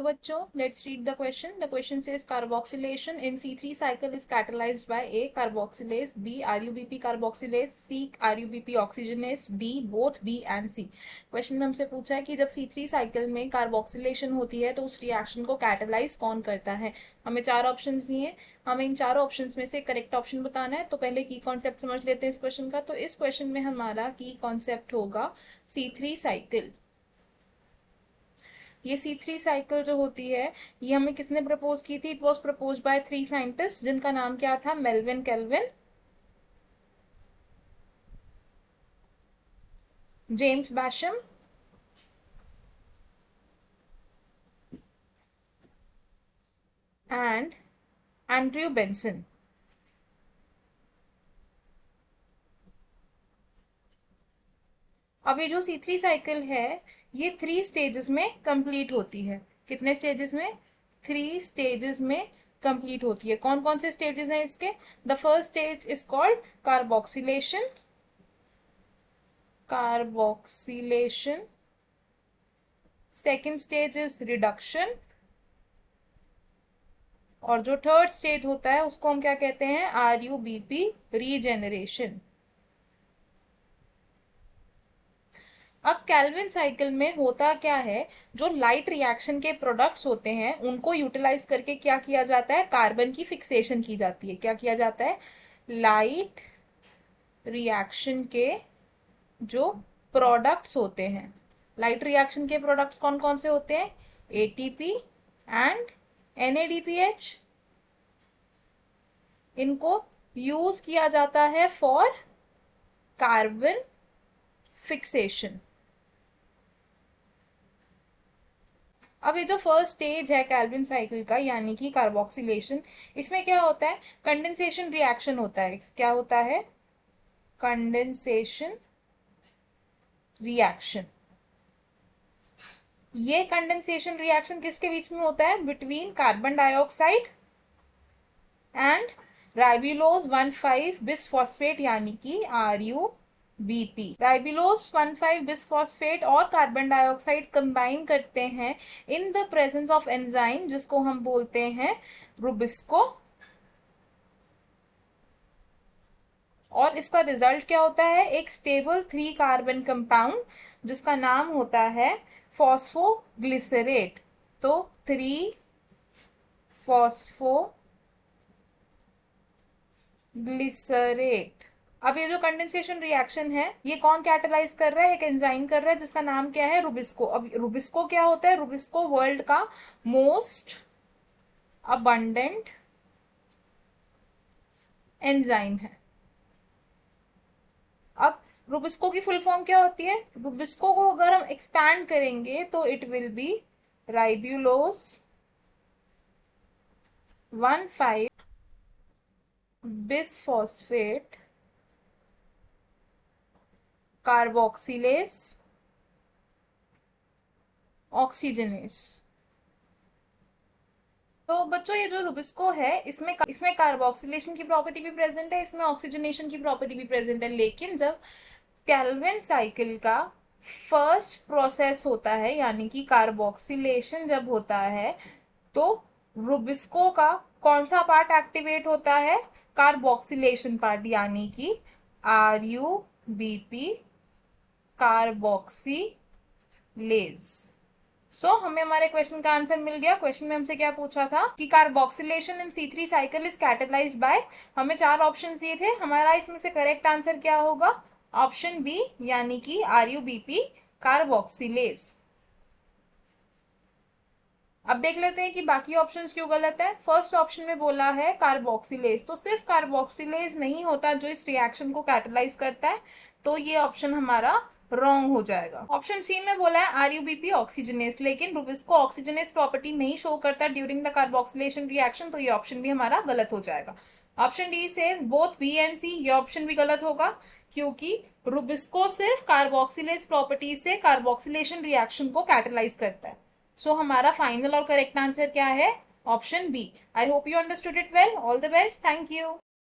So बच्चों, let's read the question. The question says carboxylation in C3 cycle is catalyzed by A. Carboxylase, B. RUBP carboxylase, C. RUBP oxygenase, D. both B and C. Question में हमसे पूछा है कि जब C3 cycle में carboxylation होती है तो उस रिएक्शन को कैटलाइज कौन करता है। हमें 4 ऑप्शंस दिए, हमें इन चारों ऑप्शंस में से करेक्ट ऑप्शन बताना है। तो पहले की कॉन्सेप्ट समझ लेते हैं इस क्वेश्चन का। तो इस क्वेश्चन में हमारा की कॉन्सेप्ट होगा C3 साइकिल। ये C3 साइकिल जो होती है ये हमें किसने प्रपोज की थी? It was propose by 3 scientist जिनका नाम क्या था? Melvin, Calvin, James Bassham and Andrew Benson. अब ये जो C3 साइकिल है ये 3 स्टेजेस में कंप्लीट होती है। कितने स्टेजेस में? 3 स्टेजेस में कंप्लीट होती है। कौन कौन से स्टेजेस हैं इसके? The first stage is called carboxylation, carboxylation. Second stage is reduction, और जो थर्ड स्टेज होता है उसको हम क्या कहते हैं? RUBP, regeneration. अब केल्विन साइकिल में होता क्या है, जो लाइट रिएक्शन के प्रोडक्ट्स होते हैं उनको यूटिलाइज करके क्या किया जाता है? कार्बन की फिक्सेशन की जाती है। क्या किया जाता है? लाइट रिएक्शन के जो प्रोडक्ट्स होते हैं, लाइट रिएक्शन के प्रोडक्ट्स कौन कौन से होते हैं? ATP and NADPH। इनको यूज किया जाता है फॉर कार्बन फिक्सेशन। अब ये जो फर्स्ट स्टेज है केल्विन साइकिल का यानी कि कार्बोक्सिलेशन, इसमें क्या होता है? कंडेंसेशन रिएक्शन होता है। क्या होता है? Condensation reaction. ये कंडेंसेशन रिएक्शन किसके बीच में होता है? Between carbon dioxide and ribulose 1,5 bisphosphate यानी कि RUBP। राइबुलोज 1,5 बिसफॉस्फेट और कार्बन डाइऑक्साइड कंबाइन करते हैं in the presence of enzyme जिसको हम बोलते हैं रुबिस्को, और इसका रिजल्ट क्या होता है? एक स्टेबल 3 कार्बन कंपाउंड जिसका नाम होता है फॉस्फोग्लिसरेट। तो 3 फॉस्फोग्लिसरेट। अब ये जो कंडेंसेशन रिएक्शन है ये कौन कैटलाइज कर रहा है? एक एंजाइम कर रहा है जिसका नाम क्या है? रुबिस्को। अब रुबिस्को क्या होता है? रुबिस्को वर्ल्ड का मोस्ट अबंडेंट एंजाइम है। अब रुबिस्को की फुल फॉर्म क्या होती है? रुबिस्को को अगर हम एक्सपैंड करेंगे तो it will be ribulose 1,5 bisphosphate carboxylase oxygenase. तो बच्चों ये जो रुबिस्को है इसमें कार्बोक्सिलेशन की प्रॉपर्टी भी प्रेजेंट है, इसमें ऑक्सीजनेशन की प्रॉपर्टी भी प्रेजेंट है। लेकिन जब केल्विन साइकिल का फर्स्ट प्रोसेस होता है यानी कि कार्बोक्सिलेशन जब होता है तो रुबिस्को का कौन सा पार्ट एक्टिवेट होता है? कार्बोक्सिलेशन पार्ट यानी कि RUBP कार्बोक्सिलेज। हमें हमारे क्वेश्चन का आंसर मिल गया। क्वेश्चन में हमसे क्या पूछा था कि carboxylation in C3 cycle is catalysed by, हमें 4 ऑप्शन दिए थे। हमारा इसमें से करेक्ट आंसर क्या होगा? ऑप्शन बी यानी कि RUBP कार्बोक्सिलेज। अब देख लेते हैं कि बाकी ऑप्शंस क्यों गलत है। फर्स्ट ऑप्शन में बोला है कार्बोक्सिलेज, तो सिर्फ कार्बोक्सिलेज नहीं होता जो इस रिएक्शन को कैटलाइज करता है, तो ये ऑप्शन हमारा रॉन्ग हो जाएगा। ऑप्शन सी में बोला है RUBP ऑक्सीजनेस, लेकिन रुबिस्को ऑक्सीजनेस प्रॉपर्टी नहीं शो करता ड्यूरिंग द कार्बोक्सिलेशन रिएक्शन, तो ये ऑप्शन भी हमारा गलत हो जाएगा। ऑप्शन डी से बोथ बी एंड सी, ये ऑप्शन भी गलत होगा क्योंकि रुबिस्को सिर्फ कार्बोक्सिलेज प्रॉपर्टी से कार्बोक्सिलेशन रिएक्शन को कैटलाइज करता है। हमारा फाइनल और करेक्ट आंसर क्या है? Option B. I hope you understood it well. All the best. Thank you.